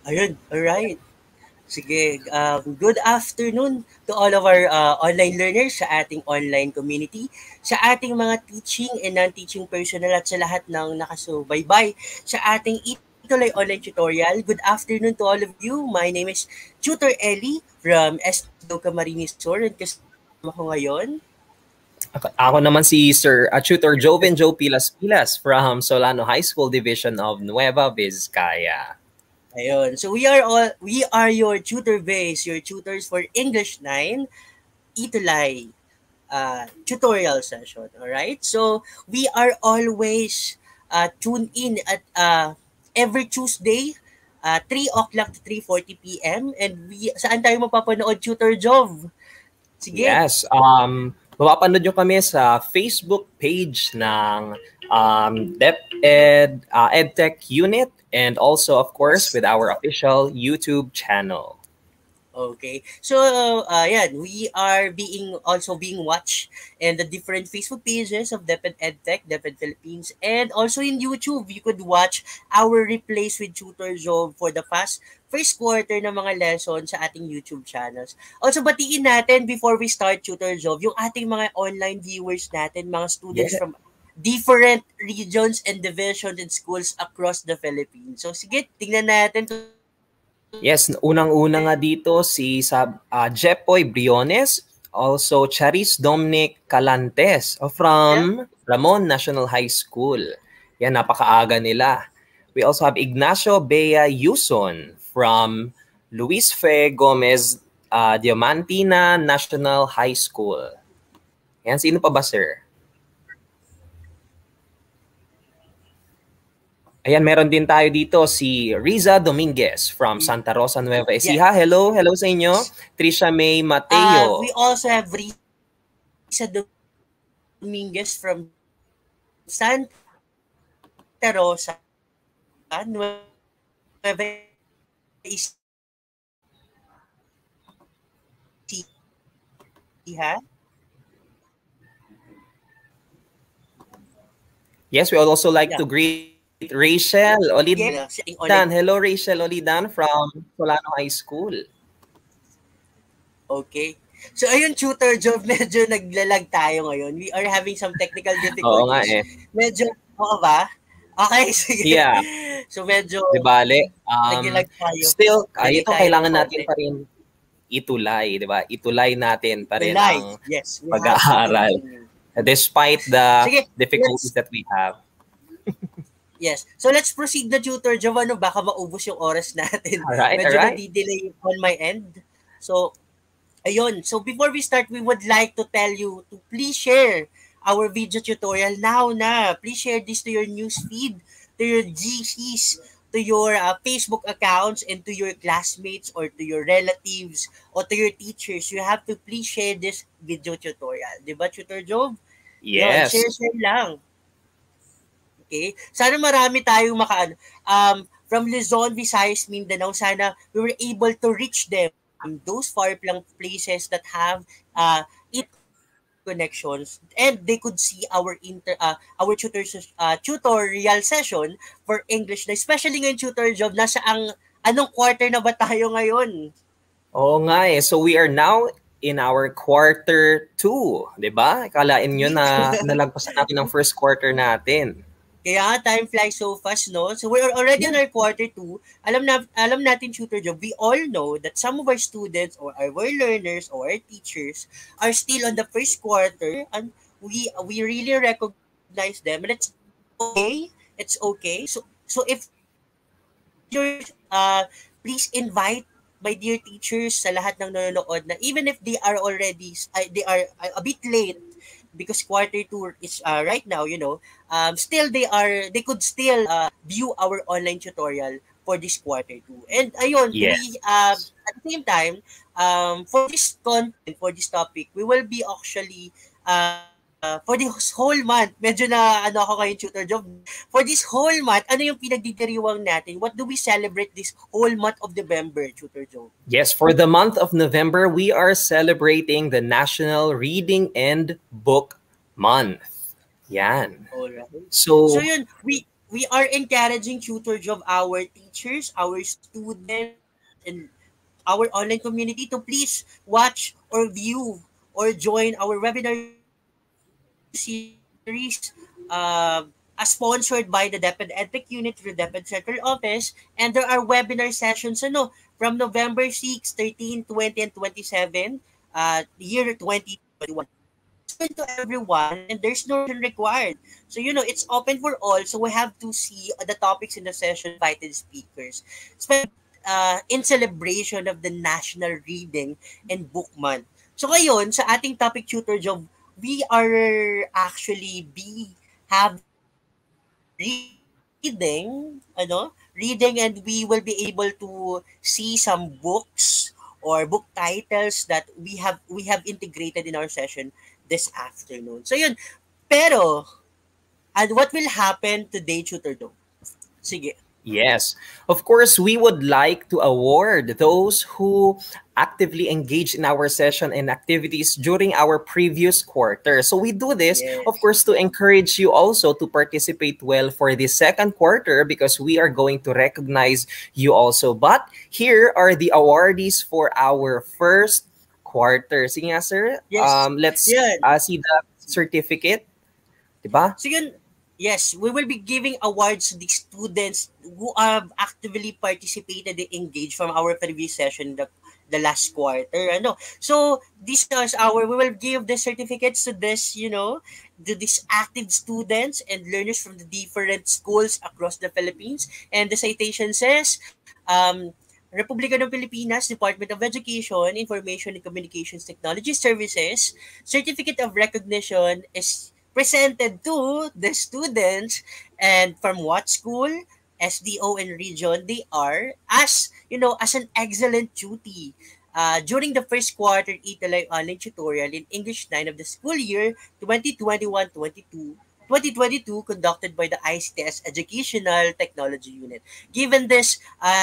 Ayun, alright. Sige, good afternoon to all of our online learners sa ating online community, sa ating mga teaching and non-teaching personnel at sa lahat ng nakasubaybay sa ating Ituloy online tutorial. Good afternoon to all of you. My name is Tutor Ellie from SDO Camarines Sur and kasama ko ngayon. Ako naman si Sir Tutor Joven Joe Pilas Pilas from Solano High School Division of Nueva Vizcaya. Ayun. So we are your tutor base, your tutors for English 9, Itulay tutorial session. All right. So we are always tuned in at every Tuesday 3 o'clock to 3:40 p.m. And saan tayo mapapanood, Tutor Jov? Sige. Yes, mapapanood nyo kami sa Facebook page ng DepEd EdTech Unit and also of course with our official YouTube channel. Okay. So, we are being watched in the different Facebook pages of DepEd EdTech, DepEd Philippines, and also in YouTube. You could watch our replays with Tutor Job for the first quarter ng mga lessons sa ating YouTube channels. Also, batiin natin before we start, Tutor Job, yung ating mga online viewers natin, mga students from different regions and divisions and schools across the Philippines. So, sige, tingnan natin. Yes, unang-una nga dito si Jepoy Briones, also Charis Dominic Calantes from Ramon National High School. Yan, napakaaga nila. We also have Ignacio Bea Yuson from Luis Fe Gomez Diamantina National High School. Yan, sino pa ba, sir? Ayan, meron din tayo dito si Riza Dominguez from Santa Rosa Nueva Ecija. Hello sa inyo. Trisha May Mateo. We also have Riza Dominguez from Santa Rosa Nueva Ecija. Yes, we would also like to greet Rachel Olidan. Hello, Rachel Olidan from Solano High School. Okay. So, ayun, Tutor Job, medyo naglalag tayo ngayon. We are having some technical difficulties. Oo nga eh. Medyo, oo ba? Okay, sige. Yeah. So, medyo Di bale, naglalag tayo. Still, ito kailangan natin pa rin itulay, di ba? Itulay natin pa rin ang pag-aaral. Despite the difficulties that we have. Yes. So let's proceed na, Tutor Giovanno. Baka maubos yung oras natin. Alright. Medyo nadi-delay on my end. So, ayun. So before we start, we would like to tell you to please share our video tutorial now na. Please share this to your newsfeed, to your GCs, to your Facebook accounts, and to your classmates or to your relatives or to your teachers. You have to please share this video tutorial. Diba, Tutor Job? Yes. Yun, share lang. Okay? Sana marami tayong from Luzon, Visayas, Mindanao, sana we were able to reach them, those far-flung places that have connections, and they could see our tutorial session for English, na especially ngayon, Tutor Job, anong quarter na ba tayo ngayon? Oo nga eh. So we are now in our quarter 2, di ba? Akalain nyo na nalagpasan natin ang first quarter natin. Kaya time flies so fast, no? So we're already in our quarter 2. Alam natin, Tutor Job, we all know that some of our students or our learners or our teachers are still on the first quarter, and we really recognize them, and it's okay. It's okay. So if you're please invite my dear teachers sa lahat ng nanonood na even if they are they are a bit late because quarter 2 is right now, still they could still view our online tutorial for this quarter 2. And ayun, we at the same time, for this content, for this topic, we will be actually for this whole month, medyo na ako ngayon, Tutor Job, for this whole month, ano yung pinagdidiriwang natin? What do we celebrate this whole month of November, Tutor Job? Yes, for the month of November, we are celebrating the National Reading and Book Month. Yan. Alright. So yun, we are encouraging tutor job our teachers, our students, and our online community to please watch or view or join our webinar series sponsored by the DepEd EdTech Unit through DepEd Central Office. And there are webinar sessions from November 6, 13, 20, and 27, year 2021. It's open to everyone and there's no required. So, it's open for all. So, we have to see the topics in the session, invited speakers. Especially in celebration of the National Reading and Book Month. So, ngayon, sa ating topic tutor job, we are actually having reading, and we will be able to see some books or book titles that we have integrated in our session this afternoon. So yun. Pero, and what will happen today, Tutor Dome? Sige. Yes. Of course, we would like to award those who actively engage in our session and activities during our previous quarter. So we do this, Yes. of course, to encourage you also to participate well for the second quarter because we are going to recognize you also. But here are the awardees for our first quarter. Sige nga, sir. Yes. Let's Yan. see the certificate. Diba? So yun, yes, we will be giving awards to the students who have actively participated and engaged from our previous session, the last quarter. So this is we will give the certificates to to these active students and learners from the different schools across the Philippines. And the citation says, Republika ng Pilipinas, Department of Education, Information and Communications Technology Services, Certificate of Recognition is presented to the students and from what school, SDO and region they are as an excellent duty during the first quarter Italay online tutorial in English 9 of the school year 2021-2022 conducted by the ICTS Educational Technology Unit. Given this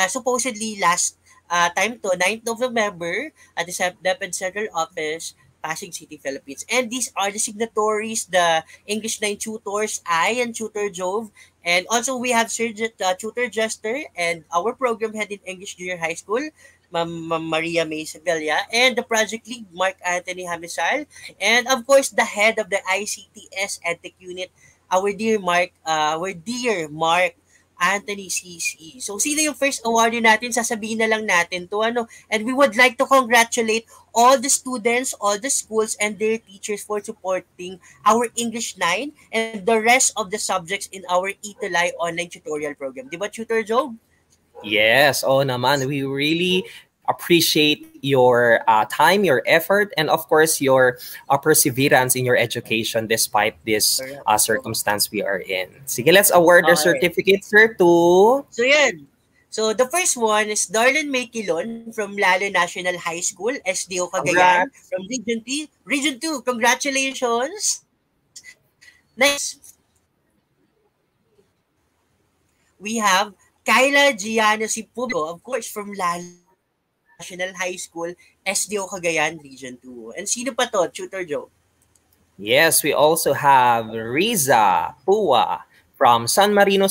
supposedly last time to 9th of November at the DepEd Central Office, Pasig City, Philippines. And these are the signatories, the English 9 tutors, I and Tutor Jove. And also we have Tutor Jester and our program head in English Junior High School, Ma'am Maria May Sevilla, and the project lead, Mark Anthony Hamisal, and of course the head of the ICTS EdTech Unit, our dear Mark Anthony CC. So, sino yung first awardee natin? Sasabihin na lang natin to And we would like to congratulate all the students, all the schools, and their teachers for supporting our English 9 and the rest of the subjects in our Italay online tutorial program. Di ba, Tutor Joe? Yes, naman. We really appreciate your time, your effort, and of course your perseverance in your education despite this circumstance we are in. Sige, let's award our certificate, sir, to... So, yan. So, the first one is Darlene May Quilon from Lalo National High School, SDO Cagayan, from Region 2. Congratulations! Next, we have Kyla Giano Sipubo, of course, from Lalo National High School, SDO Cagayan, Region 2. And sino pa to, Tutor Joe? Yes, we also have Riza Pua from San Mariano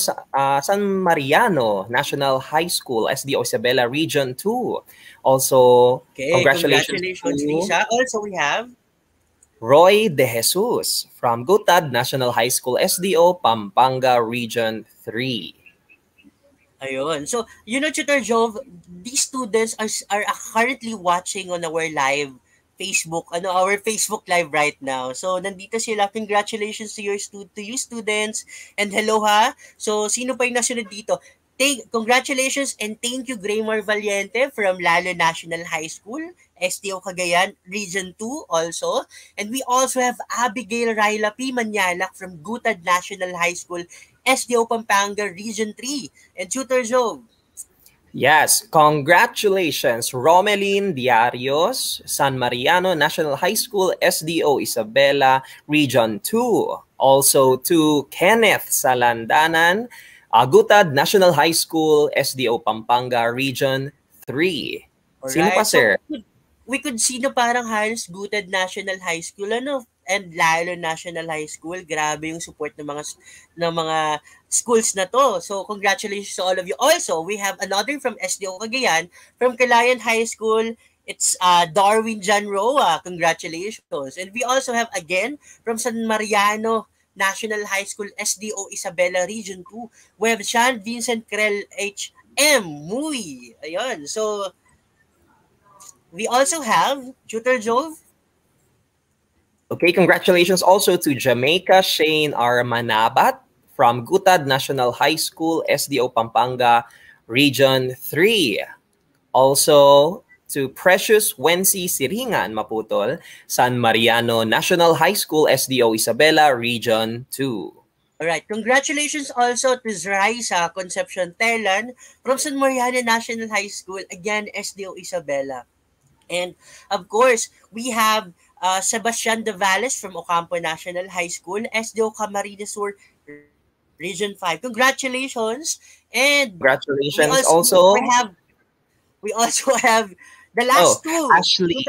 National High School, SDO Isabela, Region 2. Also, congratulations Riza. Also, we have Roy De Jesus from Gutad National High School, SDO Pampanga, Region 3. Ayun. So, Tutor Jove, these students are currently watching on our live Facebook, our Facebook live right now. So, nandito sila. Congratulations to you students. And hello ha. So, sino pa yung nasunod dito? Congratulations and thank you Graymar Valiente from Lalo National High School, STO Cagayan, Region 2 also. And we also have Abigail Raila P. Manyalak from Gutad National High School, SDO Pampanga, Region 3. And Tutor Joe. Yes, congratulations, Romelin Diarios, San Mariano National High School, SDO Isabela, Region 2. Also to Kenneth Salandanan, Agutad National High School, SDO Pampanga, Region 3. Sino pa, sir? So, we could see na parang halos Gutad National High School, and lalo National High School. Grabe yung support ng mga schools na to. So congratulations to all of you. Also, we have another from SDO Cagayan, from Calayan High School. It's Darwin John Roa. Congratulations. And we also have again from San Mariano National High School, SDO Isabela Region 2. We have Sean Vincent Krell HM Mui. Ayun. So we also have Tutor Jove. Okay, congratulations also to Jamaica Shane R. Manabat from Gutad National High School, SDO Pampanga, Region 3. Also to Precious Wency Siringan Maputol, San Mariano National High School, SDO Isabela, Region 2. Alright, congratulations also to Zraisa Concepcion Telan from San Mariano National High School, again, SDO Isabela. And of course, we have Sebastian De Valles from Ocampo National High School, SDO Camarines Sur, Region 5. Congratulations! And congratulations also. We also have the last two. Ashley.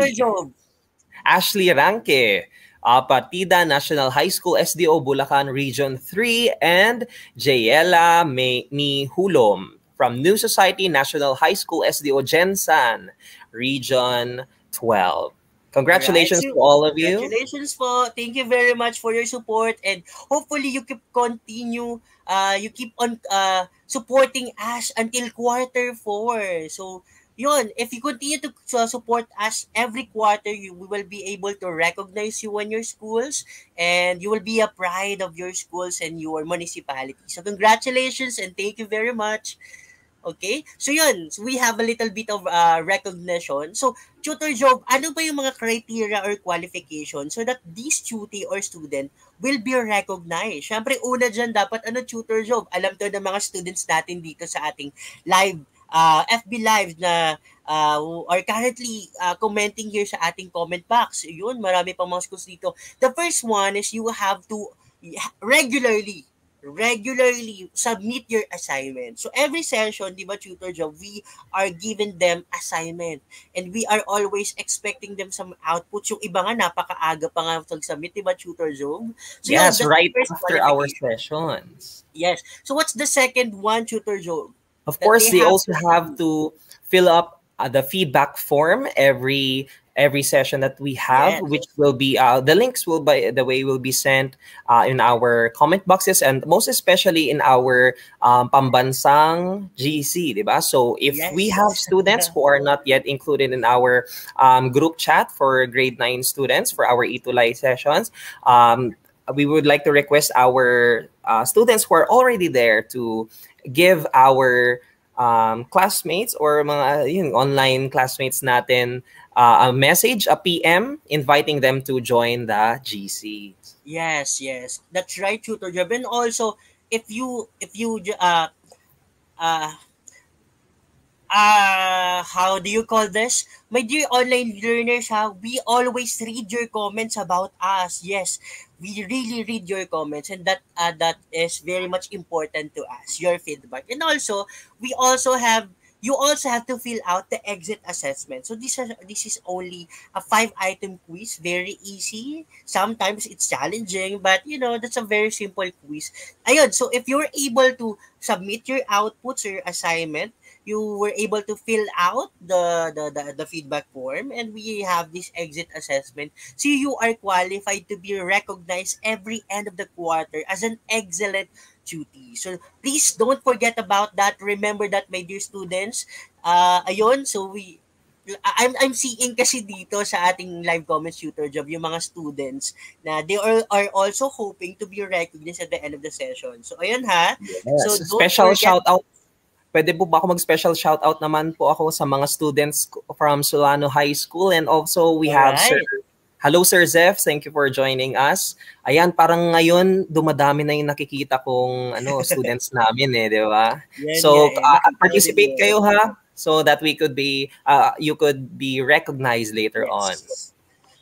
Ashley Ranke, Partida National High School, SDO Bulacan, Region 3, and Jayela Mihulom from New Society National High School, SDO Gensan, Region 12. Congratulations to all of you. Congratulations po. Thank you very much for your support, and hopefully you keep on supporting us until Q4. So yun, if you continue to support us every quarter, we will be able to recognize you in your schools, and you will be a pride of your schools and your municipality. So congratulations and thank you very much. Okay? So yun, so we have a little bit of recognition. So, Tutor Job, ano ba yung mga criteria or qualification so that this tutor or student will be recognized? Siyempre, una dyan, dapat Tutor Job? Alam to ng mga students natin dito sa ating live, FB Live na who are currently commenting here sa ating comment box. Yun, marami pang mga schools dito. The first one is you have to regularly submit your assignment. So every session, di ba, Tutor Job, we are giving them assignment and we are always expecting them some outputs. Yung iba nga napakaaga pa nga submit, di ba, Tutor Job? So yes, right after our sessions. Yes. So what's the second one, Tutor Job? Of course, they also have to fill up the feedback form every session that we have, which will be the links will be sent in our comment boxes, and most especially in our pambansang GC, diba? So if we have students who are not yet included in our group chat for grade 9 students for our Itulay sessions, we would like to request our students who are already there to give our classmates or mga online classmates natin a message, a PM, inviting them to join the GC. Yes, that's right, Tutor Job. And also, if you how do you call this? My dear online learners, we always read your comments about us. Yes, we really read your comments, and that is very much important to us, your feedback. And also, you also have to fill out the exit assessment. So this is only a 5-item quiz, very easy. Sometimes it's challenging, but that's a very simple quiz. Ayun, so if you're able to submit your outputs or your assignment, you were able to fill out the feedback form, and we have this exit assessment. So you are qualified to be recognized every end of the quarter as an excellent duty. So please don't forget about that. Remember that, my dear students. Ayun, so I'm seeing kasi dito sa ating live comments, Tutor Job, yung mga students na they are also hoping to be recognized at the end of the session. So ayun ha. Yes. So special shout out. Pwede po ba ako mag-special shout out naman po ako sa mga students from Solano High School, and also we have Hello Sir Zeph, thank you for joining us. Ayan, parang ngayon dumadami na yung nakikita kong students namin di ba? So participate kayo ha, so that we could be you could be recognized later on.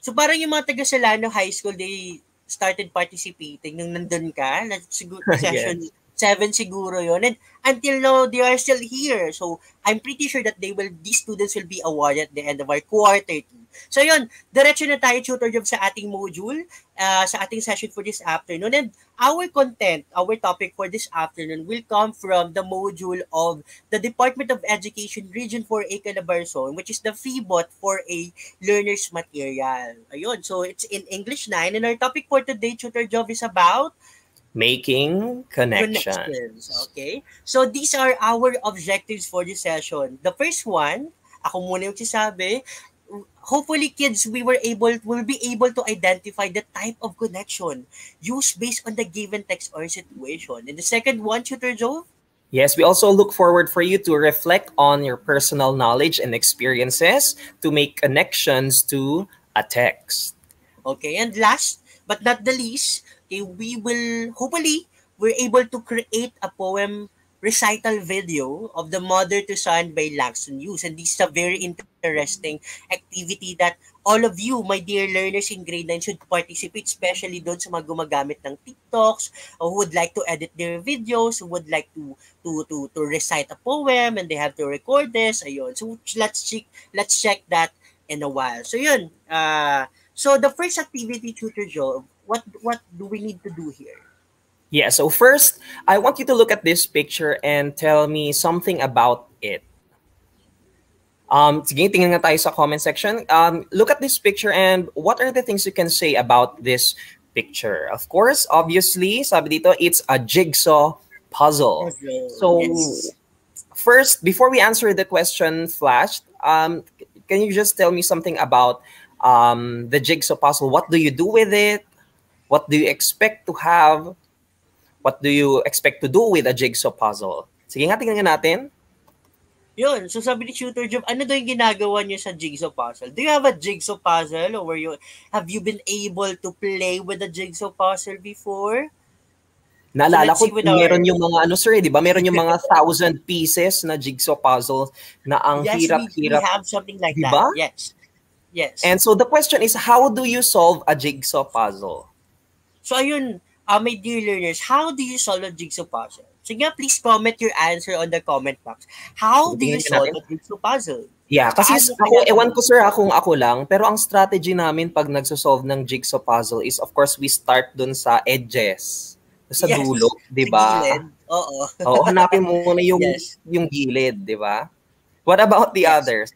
So parang yung mga taga Solano High School, they started participating nung nandun ka, siguro session 7 siguro yun. And until now, they are still here. So, I'm pretty sure that these students will be awarded at the end of our quarter 2. So, yun, diretso na tayo, Tutor Job, sa ating module, sa ating session for this afternoon. And our content, our topic for this afternoon will come from the module of the Department of Education Region 4A Calabarzon, which is the FEBOT for a learner's material. Ayun, so it's in English 9. And our topic for today, Tutor Job, is about making connections. Okay? So these are our objectives for this session. The first one, ako muna yung sasabi, hopefully kids will be able to identify the type of connection used based on the given text or situation. And the second one, Tutor Joe? Yes, we also look forward for you to reflect on your personal knowledge and experiences to make connections to a text. Okay, and last but not the least, okay, we're able to create a poem recital video of The Mother to Son by Langston Hughes. And this is a very interesting activity that all of you, my dear learners in grade 9, should participate, especially doon sa mga gumagamit ng TikToks, or who would like to edit their videos, who would like to recite a poem, and they have to record this. Ayun. So let's check that in a while. So yun. So the first activity, Tutor Joe, what do we need to do here? Yeah, so first, I want you to look at this picture and tell me something about it. Sige, tingnan nga tayo sa comment section. Look at this picture and what are the things you can say about this picture? Of course, obviously, sabi dito, it's a jigsaw puzzle. So, yes. First, before we answer the question, Flash, can you just tell me something about the jigsaw puzzle? What do you do with it? What do you expect to have? What do you expect to do with a jigsaw puzzle? Sige nga, tingnan natin. Yun, so sabi ni Tutor Job, ano daw yung ginagawa niyo sa jigsaw puzzle? Do you have a jigsaw puzzle or have you been able to play with a jigsaw puzzle before? Naalala ko, meron yung mga sir, di ba? Meron yung mga 1,000 pieces na jigsaw puzzle na ang hirap-hirap. We have something like that. Yes. Yes. And so the question is, how do you solve a jigsaw puzzle? So ayun, my dear learners, how do you solve a jigsaw puzzle? So nga, please comment your answer on the comment box. How do you solve a jigsaw puzzle? Yeah, kasi ewan ko sir kung ako lang, pero ang strategy namin pag nagsosolve ng jigsaw puzzle is of course we start dun sa edges, sa dulo, di ba? Oo. Oo, hanapin mo muna yung gilid, di ba? What about the others?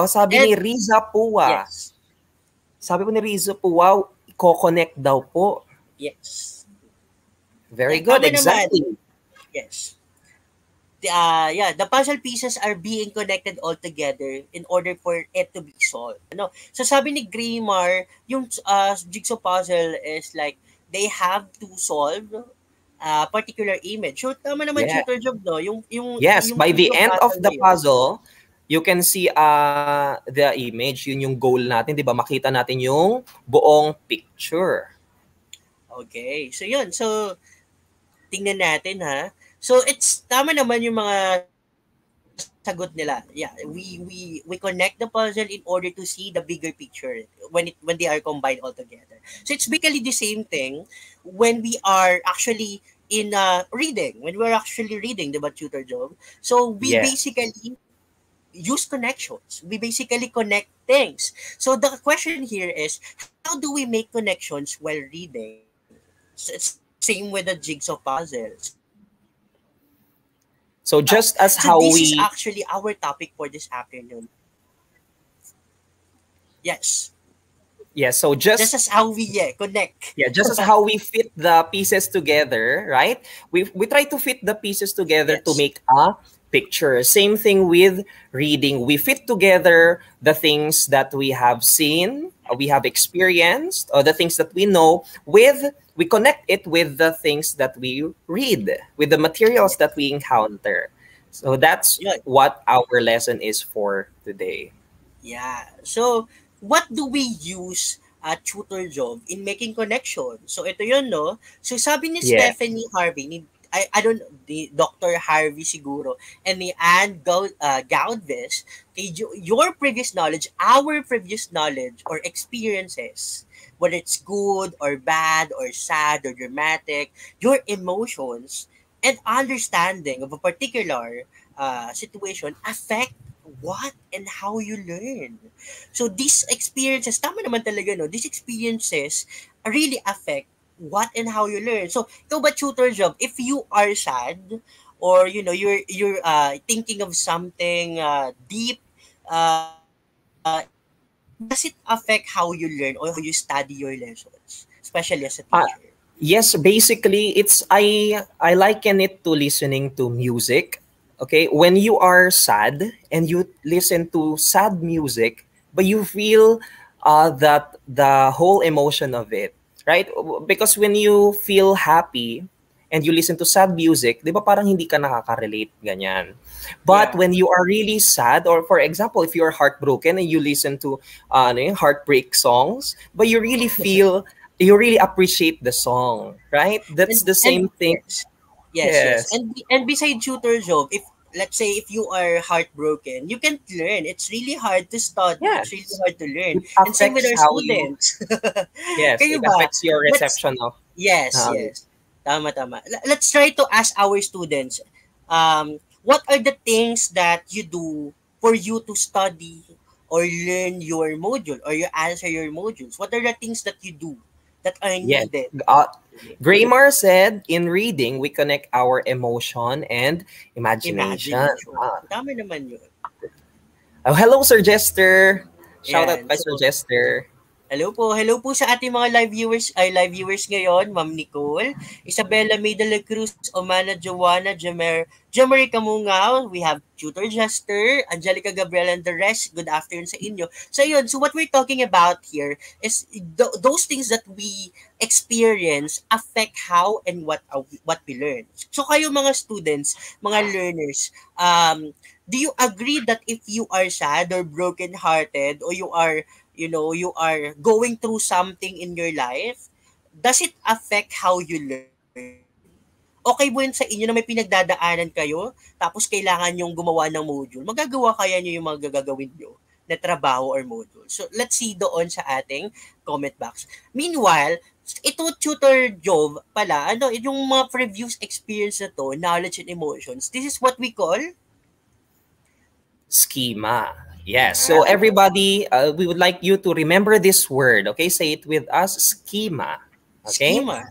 Sabi ni Riza Puwa. Yes. Sabi po ni Riza Puwa, i-connect daw po. Yes. Very good, exactly. Yes. The puzzle pieces are being connected all together in order for it to be solved. So sabi ni Graymar, yung jigsaw puzzle is like they have to solve a particular image. So tama naman, Tutor Job, no? Yes, by the end of the puzzle, you can see the image. Yun yung goal natin, di ba? Makita natin yung buong picture. Okay. So yun. So tingnan natin ha. So it's tama naman yung mga sagot nila. Yeah, we connect the puzzle in order to see the bigger picture when they are combined all together. So it's basically the same thing when we are actually in reading. When we're actually reading, diba, Tutor Job? So we basically use connections. We basically connect things. So the question here is, how do we make connections while reading? So it's same with the jigsaw puzzles. So just as how this is actually our topic for this afternoon. Yes. Yeah, so just as how we connect. Yeah, just as how we fit the pieces together, right? We try to fit the pieces together to make a picture. Same thing with reading. We fit together the things that we have seen, we have experienced, or the things that we know we connect it with the things that we read, with the materials that we encounter. So that's what our lesson is for today. Yeah. So what do we use Tutor Job in making connections? So ito yun, no? So sabi ni Stephanie Harvey, I don't know, the Dr. Harvey siguro, and ni Anne Gaudvis, your previous knowledge, our previous knowledge or experiences, whether it's good or bad or sad or dramatic, your emotions and understanding of a particular situation affect what and how you learn. So these experiences, tama naman talaga, no? These experiences really affect what and how you learn. So, ikaw ba, tutor job, if you are sad or you're thinking of something deep, does it affect how you learn or how you study your lessons, especially as a teacher? Uh, yes, basically I liken it to listening to music. Okay, when you are sad and you listen to sad music, but you feel that the whole emotion of it, right? Because when you feel happy and you listen to sad music, 'di ba parang hindi ka nakaka-relate ganyan. But Yeah. when you are really sad, or for example, if you're heartbroken and you listen to heartbreak songs, but you really appreciate the song, right? That's the And same thing. yes, yes. Yes. And beside tutor job, if let's say if you are heartbroken, you can't learn. It's really hard to study. It's really Yes. hard to learn. It And same with affects our how you, students. yes, Kayo it ba? affects your Let's reception of Yes, knowledge. yes. Tama, tama. Let's try to ask our students, what are the things that you do for you to study or learn your module or you answer your modules? What are the things that you do that are Yes. needed? Graymar said, in reading, we connect our emotion and imagination. Imagination. Tama naman yun. Oh, hello, Sir Jester. Shout out Ayan. kay Sir Jester. Hello po sa ating mga live viewers ngayon, Ma'am Nicole, Isabella May de la Cruz, Omana Joanna, Jamer Camungao, we have Tutor Jester, Angelica Gabriel, and the rest. Good afternoon sa inyo. So yun, so what we're talking about here is those things that we experience affect how and what we learn. So kayo mga students, mga learners, do you agree that if you are sad or broken-hearted or you are going through something in your life, does it affect how you learn? Okay ba yun sa inyo na may pinagdadaanan kayo, tapos kailangan yung gumawa ng module? Magagawa kaya nyo yung mga gagawin nyo na trabaho or module? So, let's see doon sa ating comment box. Meanwhile, ito tutor job pala, yung mga previous experience na to, knowledge and emotions, this is what we call Schema. Yes. So everybody, we would like you to remember this word. Okay, say it with us. Schema. Okay. schema.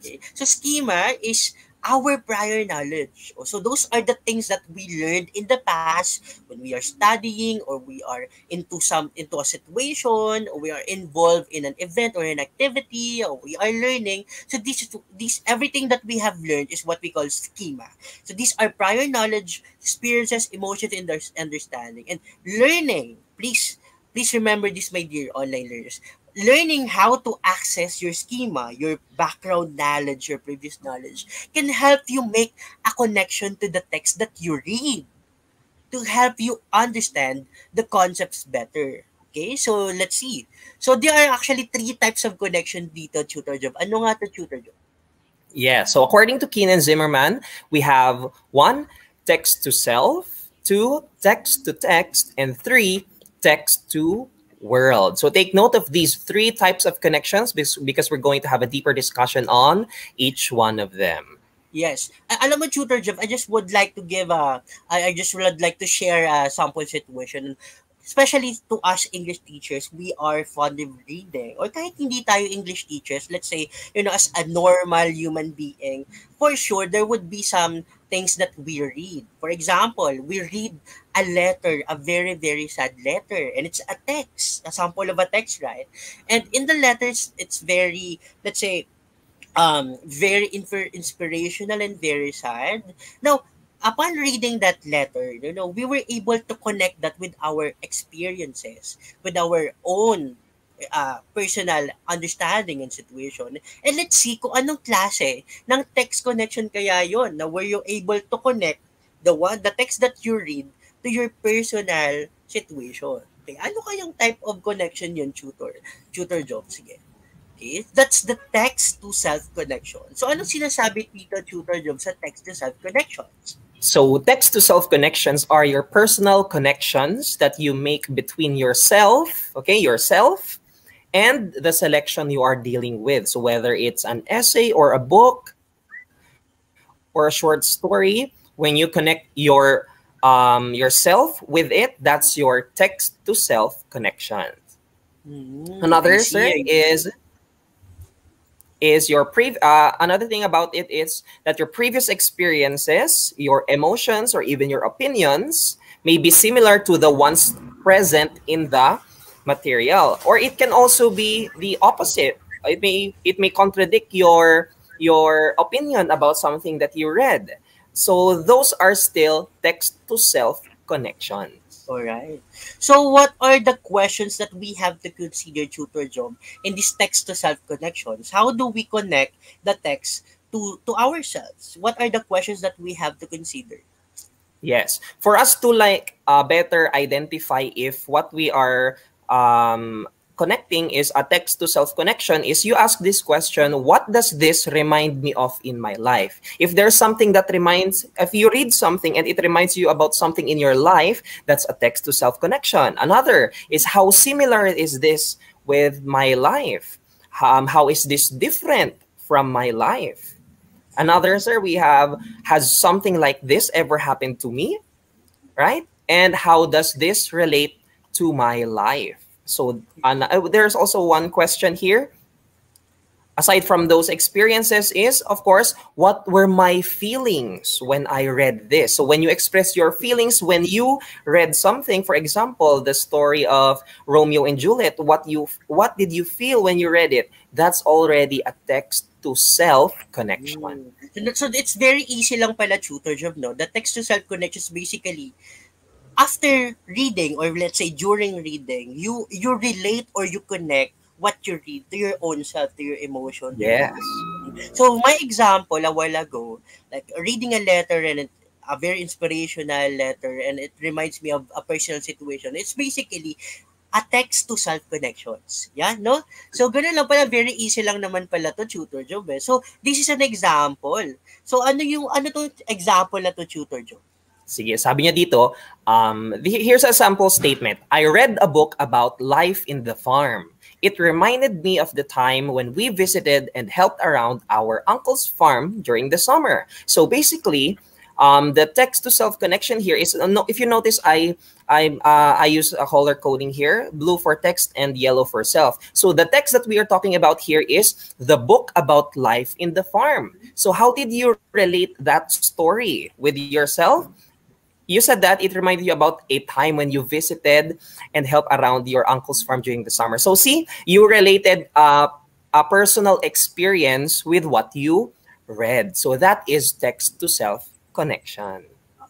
Okay. So schema is our prior knowledge. So those are the things that we learned in the past when we are studying or we are into a situation or we are involved in an event or an activity or we are learning. So this everything that we have learned is what we call schema. So these are prior knowledge, experiences, emotions, and understanding. And learning, please remember this, my dear online learners. Learning how to access your schema, your background knowledge, your previous knowledge, can help you make a connection to the text that you read to help you understand the concepts better. Okay, so let's see. So there are actually three types of connection dito, tutor job. Ano nga to, tutor job? Yeah. So according to Keenan Zimmerman, we have 1, text to self, 2, text to text, and 3, text to world. So take note of these 3 types of connections because we're going to have a deeper discussion on each one of them. Yes. Alam mo, tutor job, I just would like to give I just would like to share a sample situation. Especially to us English teachers, we are fond of reading. Or kahit hindi tayo English teachers, let's say, as a normal human being, for sure, there would be some things that we read. For example, we read a letter, a very, very sad letter, and it's a text, a sample of a text, right? And in the letters, it's very, let's say, very inspirational and very sad. Now, upon reading that letter, we were able to connect that with our experiences, with our own personal understanding and situation. And let's see kung anong klase ng text connection kaya yon na were you able to connect the text that you read to your personal situation. Okay, ano kayang type of connection yun, tutor job? Sige. Okay, that's the text to self connection. So anong sinasabi dito, tutor job, sa text to self connections? So text to self connections are your personal connections that you make between yourself, and the selection you are dealing with. So whether it's an essay or a book, or a short story, when you connect yourself with it, that's your text to self connection. I Another, see. sir, is your another thing about it is that your previous experiences, your emotions, or even your opinions may be similar to the ones present in the material, or it can also be the opposite. It may contradict your opinion about something that you read. So those are still text to self connections. All right. So, what are the questions that we have to consider, Tutor Job, in this text to self connections? How do we connect the text to ourselves? What are the questions that we have to consider? Yes. For us to better identify if what we are connecting is a text to self connection, is you ask this question: what does this remind me of in my life? If there's something that if you read something and it reminds you about something in your life, that's a text to self connection. Another is: how similar is this with my life? How is this different from my life? Another, sir, we have: has something like this ever happened to me? Right? And how does this relate to my life? So there's also one question here. Aside from those experiences is, of course, what were my feelings when I read this? So when you express your feelings when you read something, for example, the story of Romeo and Juliet, what did you feel when you read it? That's already a text to self connection. So it's very easy lang pala, Tutor Job, no? The text to self connection is basically after reading, or let's say during reading, you relate or you connect what you read to your own self, to your emotion, to your Yes. feeling. So my example a while ago, like reading a letter and a very inspirational letter, and it reminds me of a personal situation. It's basically a text to self connections. Yeah, no? So ganun lang pala, very easy lang naman pala to, Tutor Job. Eh. So this is an example. So ano to example na to, Tutor Job? Sige, sabi niya dito, here's a sample statement. I read a book about life in the farm. It reminded me of the time when we visited and helped around our uncle's farm during the summer. So basically, the text to self connection here is, if you notice, I use a color coding here: blue for text and yellow for self. So the text that we are talking about here is the book about life in the farm. So how did you relate that story with yourself? You said that it reminded you about a time when you visited and helped around your uncle's farm during the summer. So see, you related a personal experience with what you read. So that is text to self connection.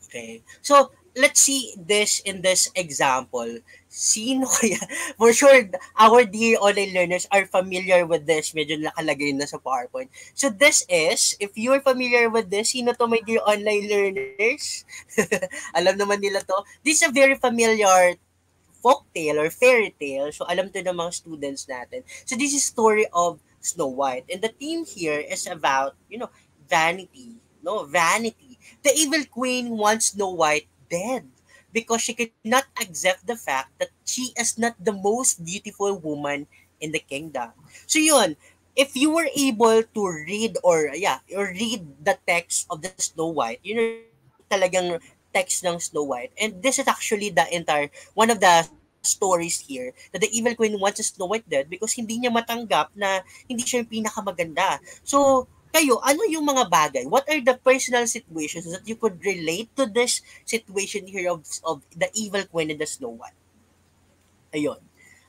Okay. So, let's see this in this example. Sino kaya? For sure, our dear online learners are familiar with this. Medyo nakalagay na sa PowerPoint. So, this is, if you're familiar with this, sino to, my dear online learners? Alam naman nila to. This is a very familiar folk tale or fairy tale. So, alam to ng mga students natin. So, this is story of Snow White. And the theme here is about, vanity. No, vanity. The evil queen wants Snow White dead because she cannot accept the fact that she is not the most beautiful woman in the kingdom. So yun, if you were able to read or read the text of the Snow White, yung talagang text ng Snow White, and this is actually the entire one of the stories here that the evil queen wants Snow White dead because hindi niya matanggap na hindi siya yung pinakamaganda. So kayo, ano yung mga bagay? What are the personal situations that you could relate to this situation here of the evil queen and the Snow White? Ayun.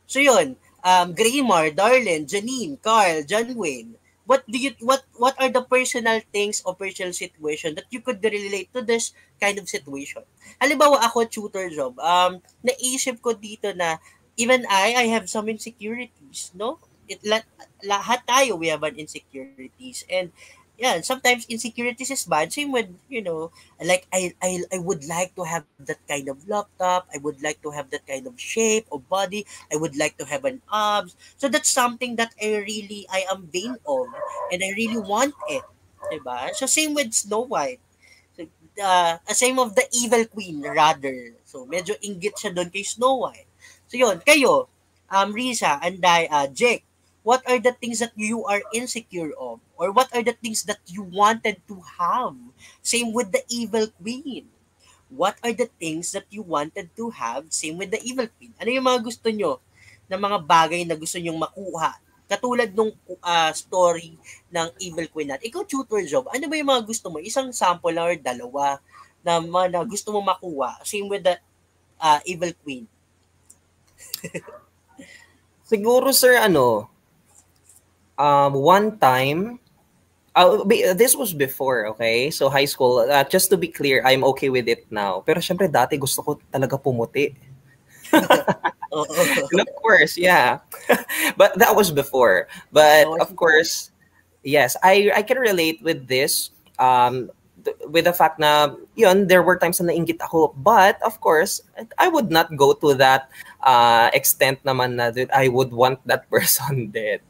So yun, Graymar, Darlene, Janine, Carl, John Wayne, what are the personal things or personal situation that you could relate to this kind of situation? Halimbawa ako, Tutor Job, naisip ko dito na even I have some insecurities, no? Lahat tayo, we have an insecurities. And yeah, sometimes insecurities is bad. Same with, like I would like to have that kind of laptop. I would like to have that kind of shape of body. I would like to have an abs. So that's something that I am vain of, and I really want it. Diba? So same with Snow White. So, same of the evil queen rather. So medyo inggit siya doon kay Snow White. So yun, kayo, Risa, Anday, Jake, what are the things that you are insecure of? Or what are the things that you wanted to have? Same with the evil queen. What are the things that you wanted to have? Same with the evil queen. Ano yung mga gusto nyo na mga bagay na gusto nyong makuha? Katulad nung story ng evil queen natin. Ikaw, tutor job, ano ba yung mga gusto mo? Isang sample lang or dalawa na gusto mo makuha. Same with the evil queen. Siguro, sir, one time, this was before, okay? So high school, just to be clear, I'm okay with it now. Pero syempre dati gusto ko talaga pumuti. And of course, yeah. But that was before. But of course, yes, I can relate with this. With the fact na yun, there were times na nainggit ako, but of course I would not go to that extent naman na that I would want that person dead.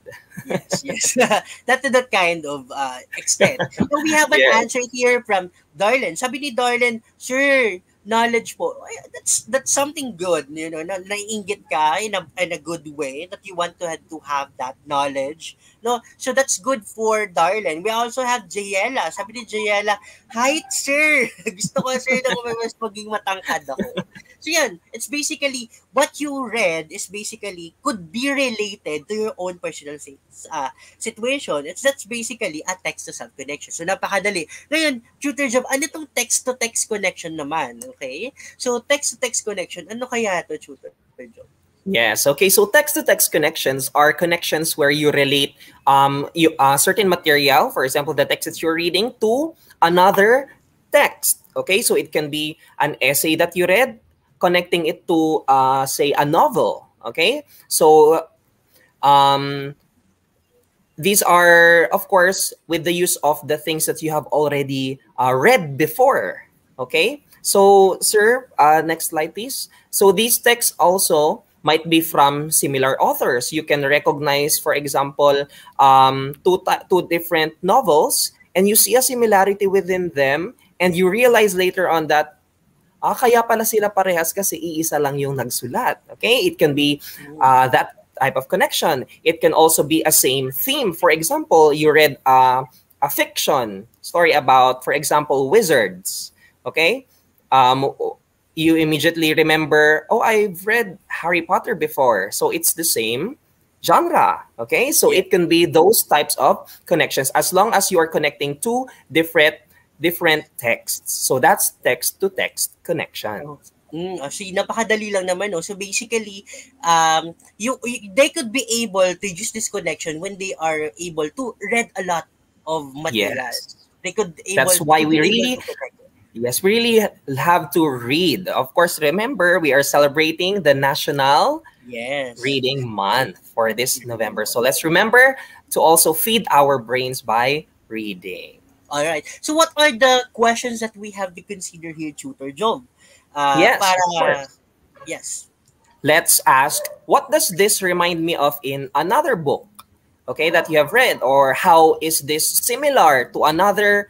Yes. That to that kind of extent. So we have an answer here from Darlene. Sabi ni Darlene, sir, knowledge po. That's something good, you know, naiinggit ka in a good way that you want to have that knowledge. No, so that's good for Darlene. We also have Jayela. Sabi ni Jayela, height, sir. Gusto ko, sir, na mas maging matangkad ako. So yan, it's basically what you read is basically could be related to your own personal situation. That's basically a text-to-self connection. So napakadali. Ngayon, tutor job, ano itong text-to-text connection naman? Okay? So text-to-text connection, ano kaya ito, tutor job? Yes. Okay. So text-to-text connections are connections where you relate certain material, for example, the text that you're reading, to another text. Okay. So it can be an essay that you read, connecting it to, say, a novel. Okay. So these are, of course, with the use of the things that you have already read before. Okay. So, sir, next slide, please. So these texts also might be from similar authors. You can recognize, for example, two different novels, and you see a similarity within them, and you realize later on that kaya pala sila parehas kasi iisa lang yung nagsulat. Okay? It can be that type of connection. It can also be a same theme. For example, you read a fiction story about, for example, wizards. Okay? You immediately remember, oh, I've read Harry Potter before. So it's the same genre. Okay? So it can be those types of connections as long as you are connecting two different texts. So that's text-to-text connection. So napakadali lang naman, no? So basically, they could be able to use this connection when they are able to read a lot of material. Yes. They could That's why we really have to read. Of course, remember, we are celebrating the National Reading Month for this November. So let's remember to also feed our brains by reading. All right. So what are the questions that we have to consider here, Tutor Job? Yes, of course. Yes. Let's ask, what does this remind me of in another book, okay, that you have read? Or how is this similar to another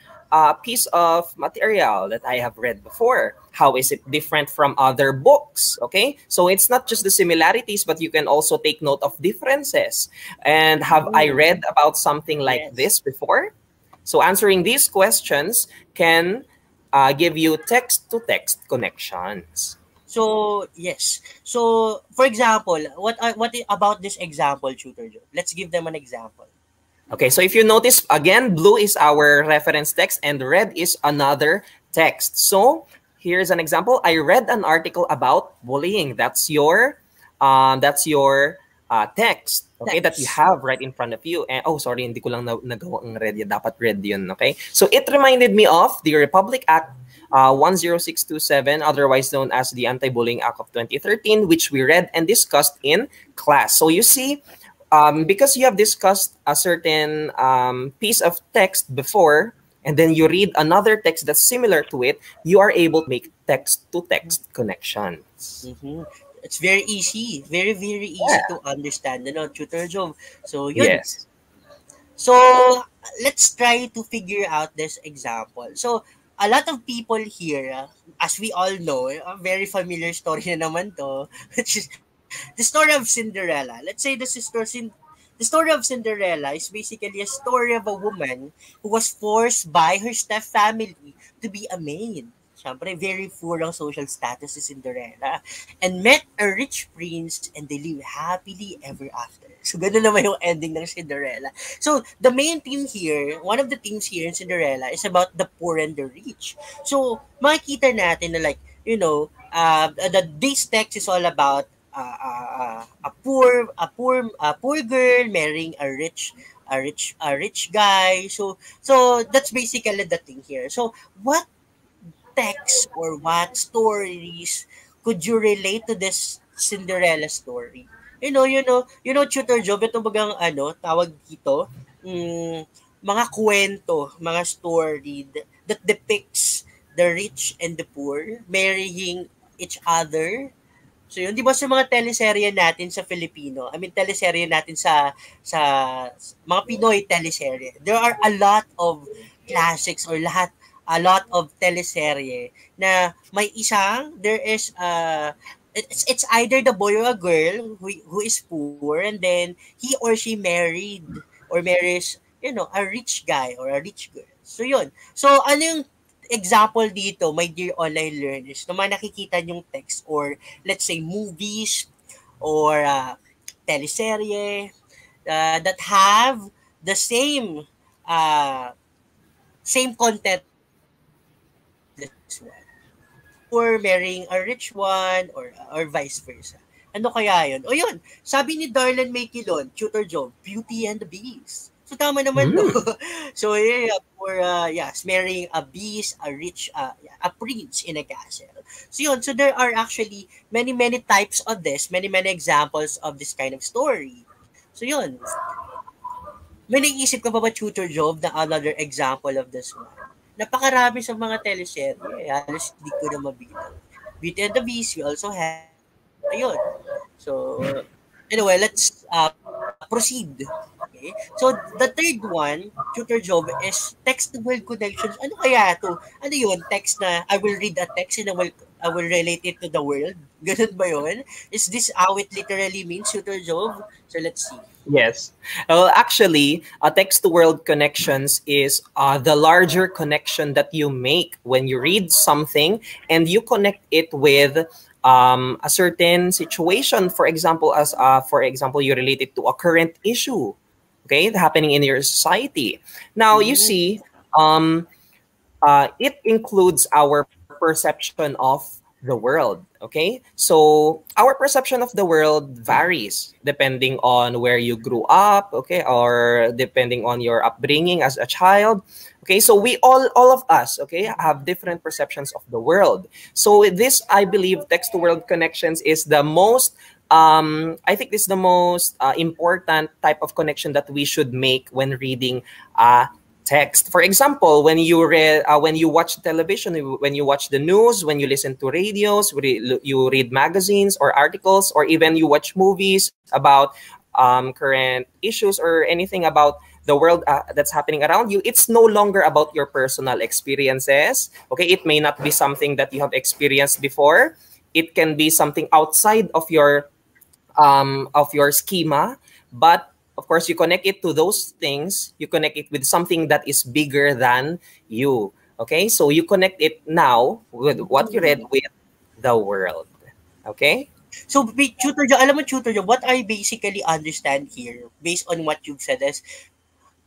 piece of material that I have read before? How is it different from other books? Okay, so it's not just the similarities, but you can also take note of differences. And have I read about something like this before? So answering these questions can give you text-to-text connections. So yes. So for example, what about this example, Tutor Joe? Let's give them an example. Okay, so if you notice, again, blue is our reference text and red is another text. So here's an example. I read an article about bullying. That's your text, okay, that you have right in front of you. And oh, sorry, hindi ko lang nagawa ang red. Dapat red yun, okay? So it reminded me of the Republic Act 10627, otherwise known as the Anti-Bullying Act of 2013, which we read and discussed in class. So you see, because you have discussed a certain piece of text before, and then you read another text that's similar to it, you are able to make text-to-text connections. It's very easy, very easy to understand, Tutor Joe. So yun. Yes. So let's try to figure out this example. So a lot of people here, as we all know, a very familiar story na naman to, which is the story of Cinderella. Let's say the the story of Cinderella is basically a story of a woman who was forced by her step family to be a maid. Siyempre, very poor ang social status si Cinderella. And met a rich prince and they live happily ever after. So, ganun naman yung ending ng Cinderella. So, the main theme here, one of the themes here in Cinderella is about the poor and the rich. So, makikita natin na like, this text is all about a poor girl marrying a rich guy. So that's basically the thing here. So what text or what stories could you relate to this Cinderella story? Tutor Job, ito bagang tawag dito, mga kwento, mga story that depicts the rich and the poor marrying each other. So yun, 'di ba sa mga teleserye natin sa Filipino, I mean teleserye natin sa mga Pinoy teleserye. There are a lot of classics or a lot of teleserye na may isang there is it's either the boy or a girl who is poor and then he or she marries a rich guy or a rich girl. So yun. So ano yung example dito, my dear online learners, na mga nakikita yung text or let's say movies or teleserye that have the same content this one. Or marrying a rich one or vice versa. Ano kaya yun? O yun, sabi ni Darlene May Quilon, Tutor Job, Beauty and the Beast. So tama naman no. So marrying a beast, a prince in a castle. So yun, so there are actually many types of this, many examples of this kind of story. So yun. May naisip ka pa ba, Tutor Job, na another example of this one? Napakarami sa mga teleserye. Halos hindi ko na mabilang. Beauty and the Beast, we also have. Ayun. So, anyway, let's proceed. Okay? So, the third one, Tutor Job, is text-to-world connections. Ano kaya to? Ano yun? Text na, I will read a text and I will relate it to the world. Ganun ba yun? Is this how it literally means, Tutor Job? So, let's see. Yes. Well, actually, text-to-world connections is the larger connection that you make when you read something and you connect it with a certain situation. For example, you relate it to a current issue, okay, happening in your society. Now, you see, it includes our perception of the world. Okay, so our perception of the world varies depending on where you grew up, okay, or depending on your upbringing as a child. Okay, so we all of us, okay, have different perceptions of the world. So this, I believe, text to world connections is the most I think this is the most important type of connection that we should make when reading text. For example, when you watch television, when you watch the news, when you listen to radios, you read magazines or articles, or even you watch movies about current issues or anything about the world that's happening around you, it's no longer about your personal experiences. Okay, it may not be something that you have experienced before. It can be something outside of your schema, but of course, you connect it to those things. You connect it with something that is bigger than you. Okay, so you connect it now with what you read with the world. Okay. So, Tutor Joe, alam mo, Tutor Joe, what I basically understand here, based on what you've said, is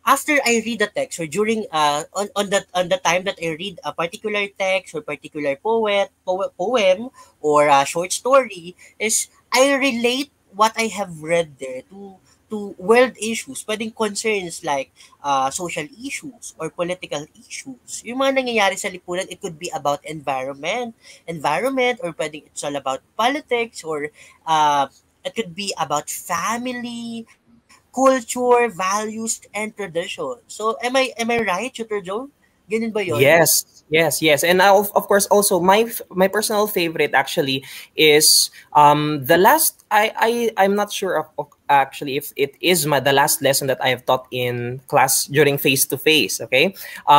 after I read a text or during on the time that I read a particular text or particular poem or a short story, is I relate what I have read there to world issues, pwedeng concerns like social issues or political issues. Yung mga nangyayari sa lipunan, it could be about environment, or pwedeng it's all about politics, or it could be about family, culture, values, and tradition. So, am I right, Tutor Joe? Ganun ba yun? Yes. And of course, also my personal favorite actually is the last. I'm not sure of actually if it is the last lesson that I have taught in class during face to face. Okay,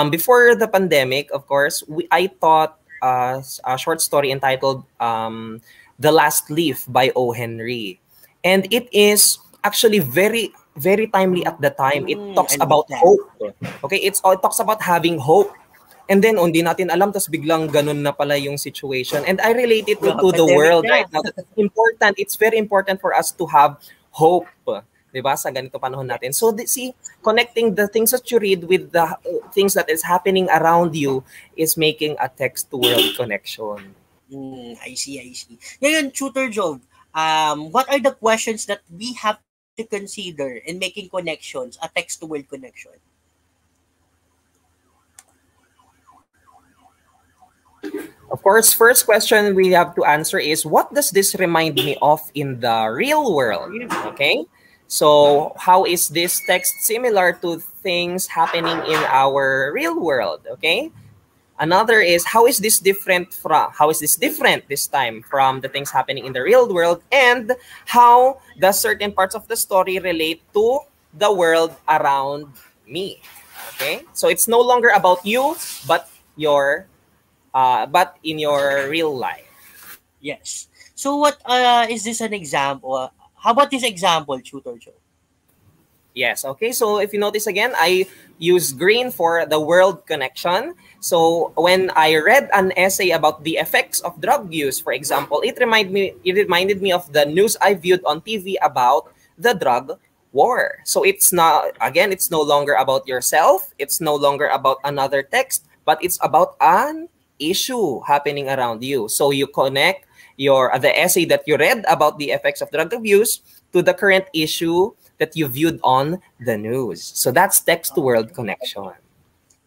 before the pandemic, of course, I taught a short story entitled "The Last Leaf" by O. Henry, and it is actually very very timely at the time. It talks I love about that. hope. Okay, it talks about having hope. And then, hindi natin alam, tas biglang ganun na pala yung situation. And I relate it to the Pandemic world na. right now. That's important. It's very important for us to have hope. Diba? Sa ganito panahon natin. So, see, connecting the things that you read with the things that is happening around you is making a text-to-world connection. I see, I see. Ngayon, Tutor Job, what are the questions that we have to consider in making connections, a text-to-world connection? Of course, first question we have to answer is, what does this remind me of in the real world? Okay? So, how is this text similar to things happening in our real world? Okay? Another is, how is this different this time from the things happening in the real world, and how does certain parts of the story relate to the world around me? Okay? So it's no longer about you, but in your real life. Yes. So what is this an example? How about this example, Tutor Joe? Yes. Okay. So if you notice again, I use green for the world connection. So when I read an essay about the effects of drug use, for example, it reminded me of the news I viewed on TV about the drug war. So it's no longer about yourself. It's no longer about another text, but it's about an issue happening around you. So you connect the essay that you read about the effects of drug abuse to the current issue that you viewed on the news. So that's text-to-world connection.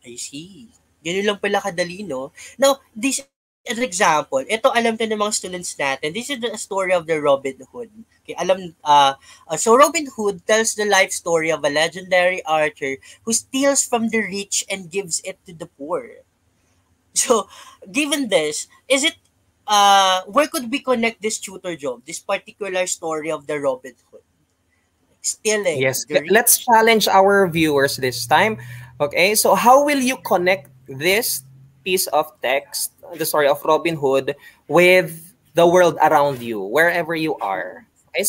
I see. Ganun lang pala kadali, no? Now, this as an example, ito alam to ng mga students natin. This is the story of the Robin Hood. Okay, so Robin Hood tells the life story of a legendary archer who steals from the rich and gives it to the poor. So, given this, is it where could we connect this Tutor Job, this particular story of the Robin Hood? Stealing. Yes, let's challenge our viewers this time. Okay, so how will you connect this piece of text, the story of Robin Hood, with the world around you, wherever you are? Okay,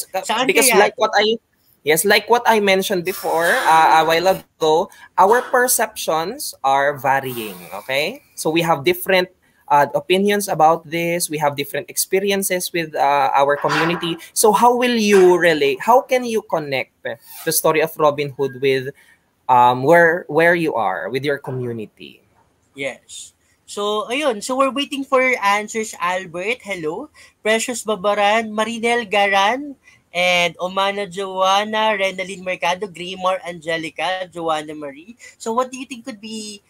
because like what I mentioned before a while ago, our perceptions are varying. Okay, so we have different opinions about this. We have different experiences with our community. So how will you relate? How can you connect the story of Robin Hood with where you are, with your community? Yes. So, ayun. So, we're waiting for your answers, Albert. Hello. Precious Babaran, Marinel Garan, and Omana Joanna, Renalyn Mercado, Grimar Angelica, Joanna Marie. So, what do you think could be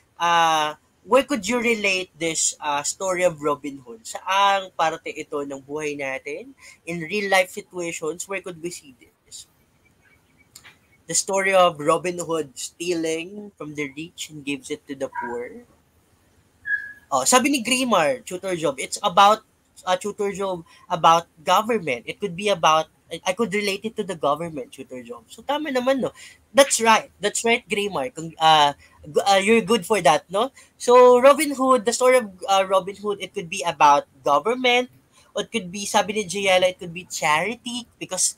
where could you relate this story of Robin Hood? Saang parte ito ng buhay natin? In real life situations, where could we see this? The story of Robin Hood stealing from the rich and gives it to the poor. Oh, sabi ni Grimar, tutor job, it's about tutor job about government. It could be about I could relate it to the government tutor job. So tama naman no. That's right. That's right, Grimar. You're good for that, no? So Robin Hood, the story of Robin Hood, it could be about government, or it could be, sabi ni Giela, it could be charity because,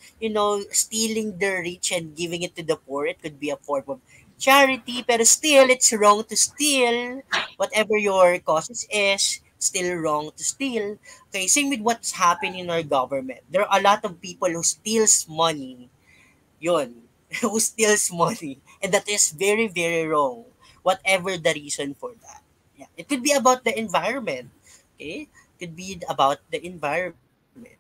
stealing the rich and giving it to the poor, it could be a form of charity, pero still, it's wrong to steal. Whatever your causes is, still wrong to steal. Okay, same with what's happening in our government. There are a lot of people who steals money. Yun. Who steals money. And that is very, very wrong. Whatever the reason for that. Yeah. It could be about the environment. Okay? It could be about the environment.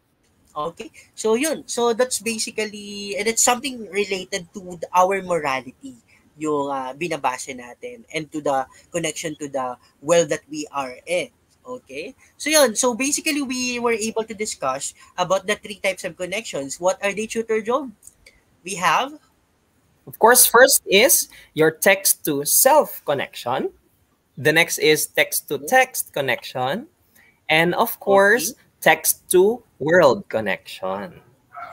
Okay? So, yun. So, that's basically, and it's something related to our morality yung binabase natin and to the connection to the world that we are in. Okay? So, yun. So, basically, we were able to discuss about the three types of connections. What are they, Tutor Job? We have? Of course, first is your text-to-self connection. The next is text-to-text connection. And of course, text-to-world connection.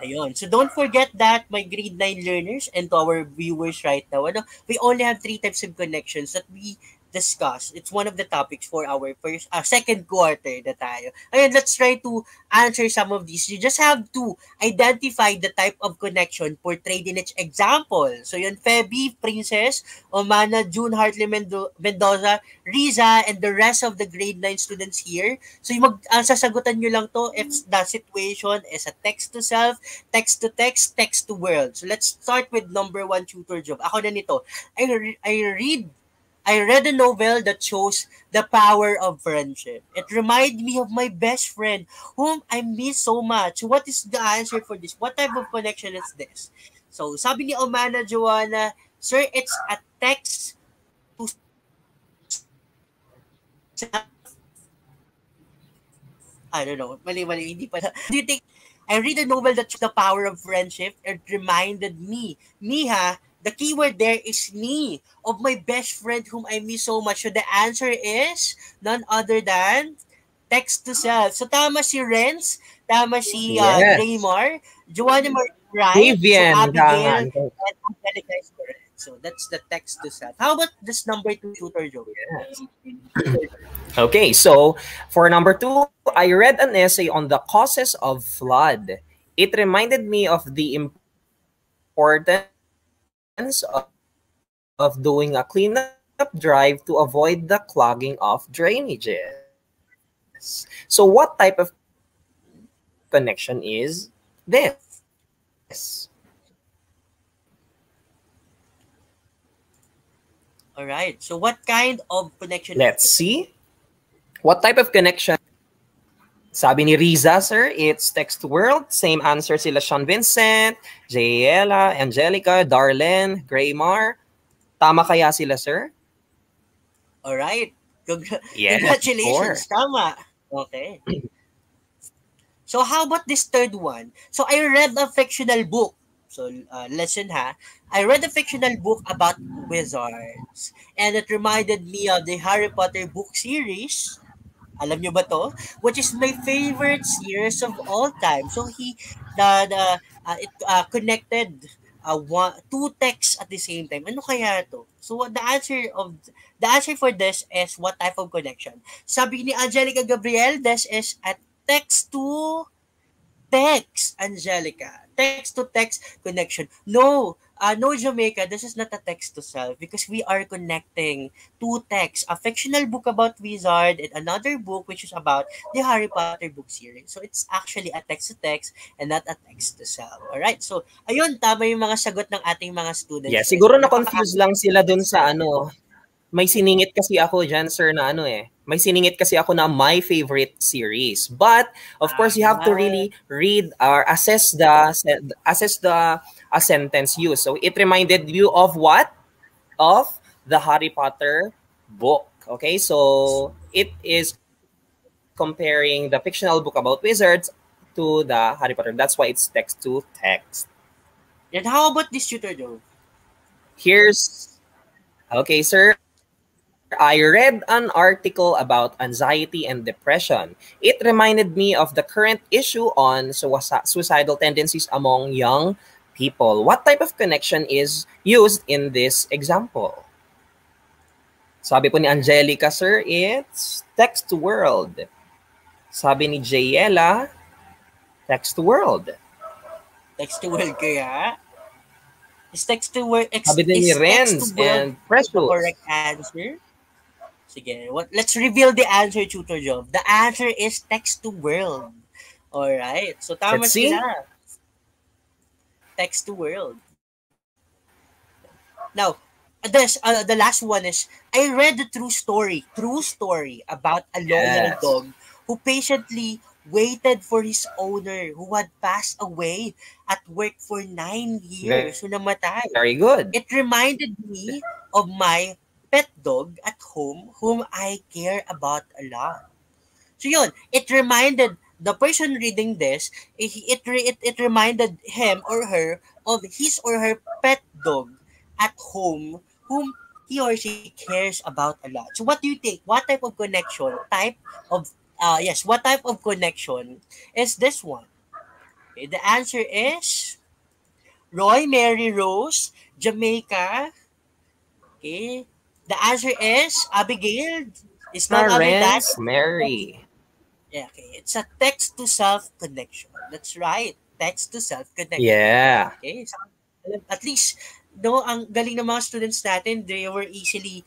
Ayun. So don't forget that, my grade 9 learners and to our viewers right now, we only have three types of connections that we discuss. It's one of the topics for our second quarter na tayo. Ayun, let's try to answer some of these. You just have to identify the type of connection portrayed in each example. So yun, Feby, Princess, Omana, June, Hartley, Mendoza, Riza, and the rest of the grade 9 students here. So yung sasagutan nyo lang to if the situation is a text to self, text to text, text to world. So let's start with number 1 tutor job. Ako na nito. I read a novel that shows the power of friendship. It reminded me of my best friend whom I miss so much. What is the answer for this? What type of connection is this? So, sabi ni Omana Joanna, sir, it's a text to self. I don't know. Mali, hindi pa. Do you think I read a novel that shows the power of friendship? It reminded me. Me ha, the keyword there is me, of my best friend whom I miss so much. So the answer is none other than text to self. So tama si Renz, tama si Yes. Graymar, Joanna Marie right, Vivian, so Abigail, gangan. and Angelica is correct. So that's the text to self. How about this number 2 tutor job? Yes. Okay, so for number 2, I read an essay on the causes of flood. It reminded me of the importance of doing a cleanup drive to avoid the clogging of drainages. So what type of connection is this? All right. So what kind of connection? Let's see. What type of connection? Sabi ni Riza, sir, it's text to world. Same answer sila Sean Vincent, Jayela, Angelica, Darlene, Graymar. Tama kaya sila, sir? All right. Yes, Congratulations. Tama. Okay. So how about this third one? So I read a fictional book. So listen ha. I read a fictional book about wizards. And it reminded me of the Harry Potter book series. Alam nyo ba to? Which is my favorite series of all time. So it connected two texts at the same time. Ano kaya to? So the answer for this is what type of connection? Sabi ni Angelica Gabriel, this is a text to text, Angelica. Text to text connection. No, no, Jamaica, this is not a text to self because we are connecting two texts, a fictional book about wizard and another book which is about the Harry Potter book series. So it's actually a text to text and not a text to self. Alright, so ayun, tama yung mga sagot ng ating mga students. Yeah, siguro na-confuse lang sila dun sa ano. May siningit kasi ako dyan, sir, na ano eh. May siningit kasi ako na my favorite series. But, of course, you have to really read or assess the sentence used. So, it reminded you of what? Of the Harry Potter book. Okay, so it is comparing the fictional book about wizards to the Harry Potter. That's why it's text to text. And how about this tutor though? Okay, sir. I read an article about anxiety and depression. It reminded me of the current issue on suicidal tendencies among young people. What type of connection is used in this example? Sabi po ni Angelica, sir, it's text to world. Sabi ni Jayela, text to world. Text to world kaya? Is text to world Sabi din ni Renz and Precious. The correct answer? Sige, let's reveal the answer, Tutor Job. The answer is text to world. Alright, so tama sila. Text to world. Now, the last one is, I read the true story about a loyal dog who patiently waited for his owner who had passed away at work for 9 years. So namatay. Very good. It reminded me of my pet dog at home whom I care about a lot. So yun, it reminded the person reading this, it reminded him or her of his or her pet dog at home whom he or she cares about a lot. So what do you think? What type of connection? What type of connection is this one? Okay, the answer is Roy, Mary, Rose, Jamaica. Okay. The answer is Abigail. It's none other than Clarence Mary. yeah, okay. It's a text to self connection. That's right. Text to self connection. Yeah. Okay. So, at least no, ang galing ng mga students natin, they were easily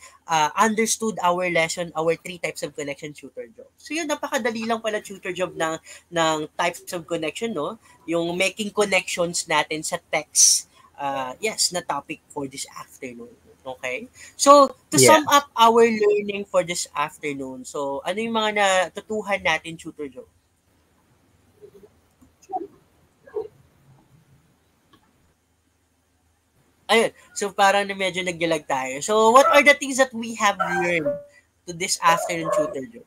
understood our lesson, our three types of connection tutor job. So yun, napakadali lang pala tutor job ng types of connection, no? Yung making connections natin sa text. Yes, na topic for this afternoon. Okay? So, to Yeah. sum up our learning for this afternoon, so ano yung mga natutuhan natin, tutor job? Ayun. So, parang na medyo naglalag tayo. So, what are the things that we have learned to this afternoon, tutor job?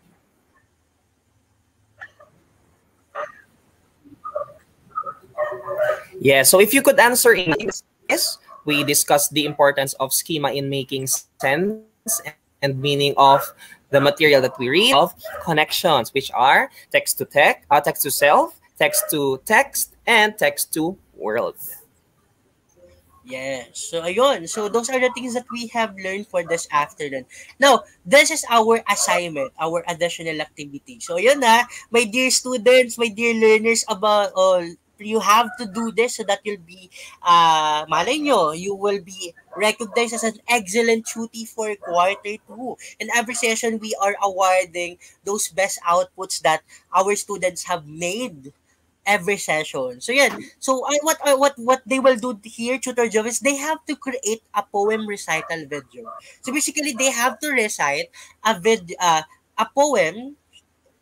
Yeah, so if you could answer in this, we discussed the importance of schema in making sense and meaning of the material that we read, of connections, which are text to text to self, text to text, and text to world. Yes. So, ayun. So, those are the things that we have learned for this afternoon. Now, this is our assignment, our additional activity. So, yun na, my dear students, my dear learners, about all, you have to do this so that you'll be, malay nyo, you will be recognized as an excellent tutor for quarter 2. In every session, we are awarding those best outputs that our students have made every session. So yeah. So what they will do here, tutor job, is they have to create a poem recital video. So basically, they have to recite a poem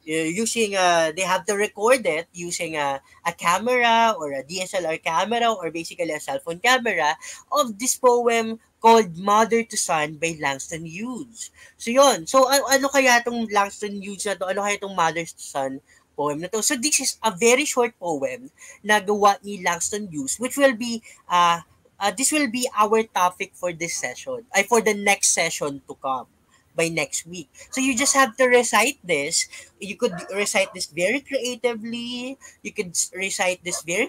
using they have to record it using a camera or a DSLR camera or basically a cell phone camera of this poem called Mother to Son by Langston Hughes. So yun. So ano kaya itong Langston Hughes na to? Ano kaya itong Mother to Son poem na to? So this is a very short poem na gawa ni Langston Hughes, which will be this will be our topic for this session, ay for the next session to come by next week. So you just have to recite this. You could recite this very creatively. You could recite this very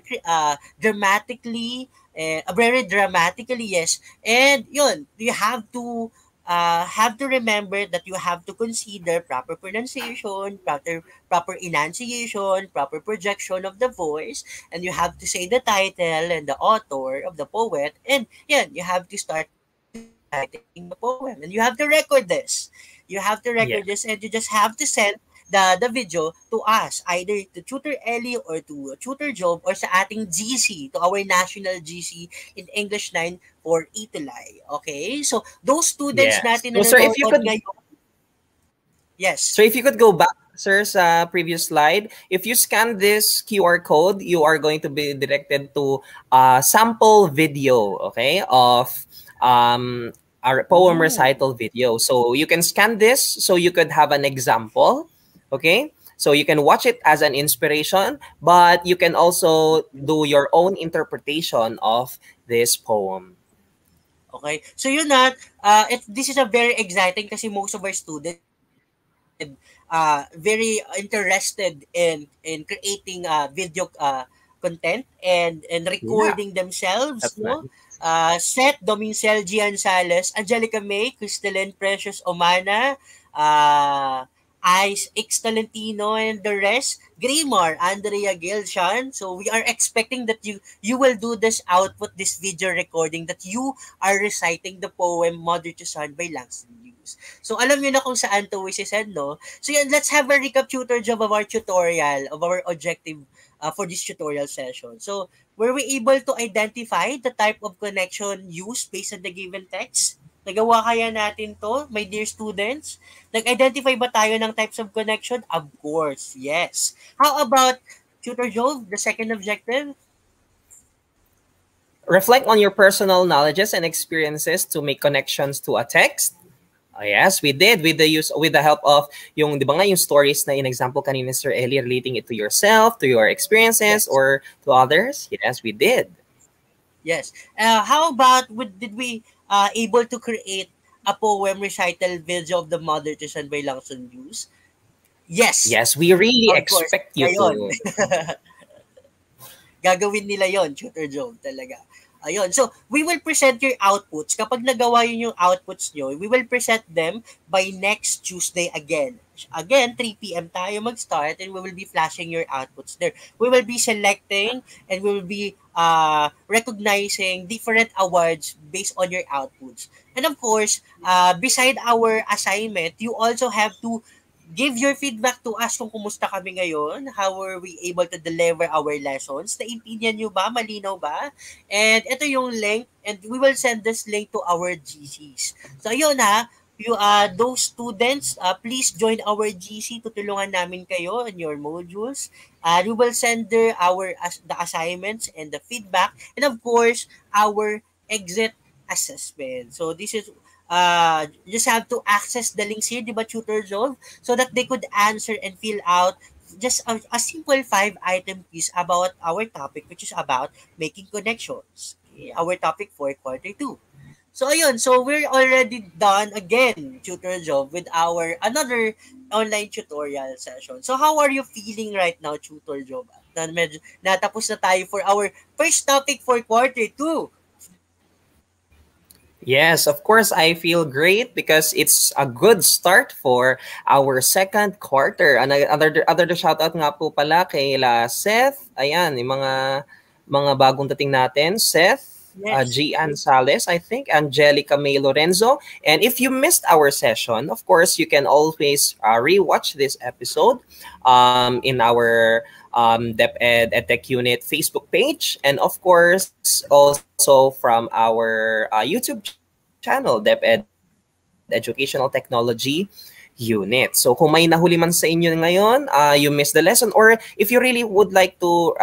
dramatically, yes. And yun, you have to remember that you have to consider proper pronunciation, proper enunciation, proper projection of the voice, and you have to say the title and the author of the poet, and yeah, you have to start reciting the poem, and you have to record this. You have to Yeah. record this, and you just have to send the video to us, either to Tutor Ellie or to Tutor Job or sa ating GC, to our national GC in English 9 for Itulay. Okay? So, those students Yes. natin So na sir, if you nanonood could ngayon, yes. So if you could go back, sir, sa previous slide, if you scan this QR code, you are going to be directed to a sample video, okay, of our poem Ooh. recital video. So you can scan this so you could have an example, okay? So you can watch it as an inspiration, but you can also do your own interpretation of this poem. Okay? So yun na, this is a very exciting kasi most of our students very interested in creating video content and Yeah, recording themselves, that's no? nice. Seth, Domincel, Gian Sales, Angelica May, Crystalline Precious Omana, Ice, X Talentino, and the rest, Grimar, Andrea Gilshan. So we are expecting that you will do this output, this video recording, that you are reciting the poem Mother to Son by Langston Hughes. So alam niyo na kung saan to isisend, no? So yan, let's have a recap tutor job of our tutorial, of our objective for this tutorial session. So were we able to identify the type of connection used based on the given text? Nagawa kaya natin to, my dear students? Nag-identify ba tayo ng types of connection? Of course, yes. How about Tutor Job, the second objective? Reflect on your personal knowledges and experiences to make connections to a text. Yes, we did with the help of yung 'di ba nga yung stories na in example kanina Sir Ellie, relating it to yourself, to your experiences, Yes. or to others. Yes, we did. Yes. How about did we able to create a poem recital video of the Mother to Son by Langston Hughes? Yes. Yes, we really Of course. expect you Ngayon. to. Gagawin nila yon, Tutor Job, talaga. Ayun. So, we will present your outputs. Kapag nagawa yun yung outputs nyo, we will present them by next Tuesday again. Again, 3 p.m. tayo mag-start and we will be flashing your outputs there. We will be selecting and we will be recognizing different awards based on your outputs. And of course, beside our assignment, you also have to give your feedback to us kung kumusta kami ngayon. How were we able to deliver our lessons? Naintindihan nyo ba? Malinaw ba? And ito yung link and we will send this link to our GCs. So yun ha, those students, please join our GC. Tutulungan namin kayo in your modules. We will send the assignments and the feedback and of course, our exit assessment. So this is just have to access the links here, di ba, Tutor Jove, so that they could answer and fill out just a simple 5-item quiz about our topic, which is about making connections. Okay? Our topic for quarter 2. So ayun, so we're already done again, Tutor Jove, with our another online tutorial session. So how are you feeling right now, Tutor Jove? Medyo natapos na tayo for our first topic for quarter 2. Yes, of course, I feel great because it's a good start for our second quarter. Other shoutout nga po pala kay Seth. Ayan, yung mga bagong dating natin. Seth, Yes. Gian Sales, I think, Angelica May Lorenzo. And if you missed our session, of course, you can always rewatch this episode in our DepEd EdTech Unit Facebook page. And of course, also from our YouTube channel, DepEd Educational Technology Unit. So kung may nahuli man sa inyo ngayon, you missed the lesson, or if you really would like to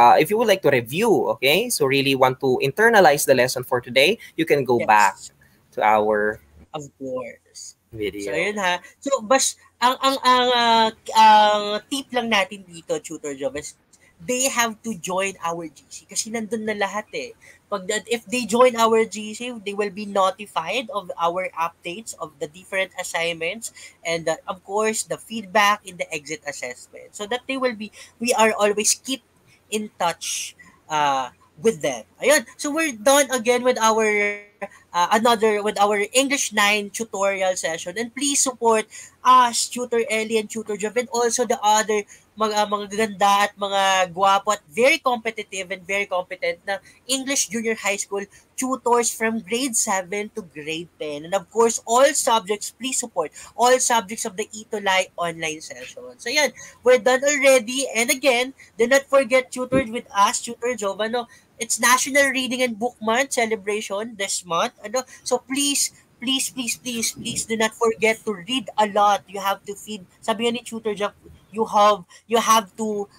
review, okay, so really want to internalize the lesson for today, you can go back to our of course video. So yun ha. So ang tip lang natin dito, Tutor Jove, is they have to join our GC kasi nandun na lahat eh. If they join our GC, they will be notified of our updates of the different assignments and of course the feedback in the exit assessment, so that we are always keep in touch with them. Ayun. So we're done again with our with our English 9 tutorial session, and please support us, Tutor Ellie and Tutor Jove, and also the other mga ganda at mga gwapo at very competitive and very competent na English junior high school tutors from grade 7 to grade 10. And of course, all subjects, please support all subjects of the Itulay online session. So yan, we're done already. And again, do not forget tutored with us, Tutor Jove. It's National Reading and Book Month celebration this month. So please do not forget to read a lot. You have to feed, sabi nga ni Tutor Jove, you have to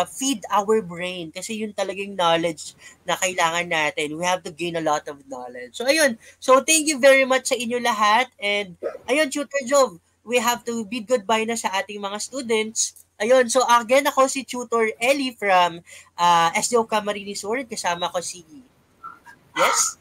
feed our brain kasi yun talagang knowledge na kailangan natin. We have to gain a lot of knowledge. So ayun. So thank you very much sa inyo lahat. And ayun, Tutor Jove, we have to bid goodbye na sa ating mga students. Ayun, so again, ako si Tutor Ellie from SDO Camarines Sur. Kasama ko si... Yes?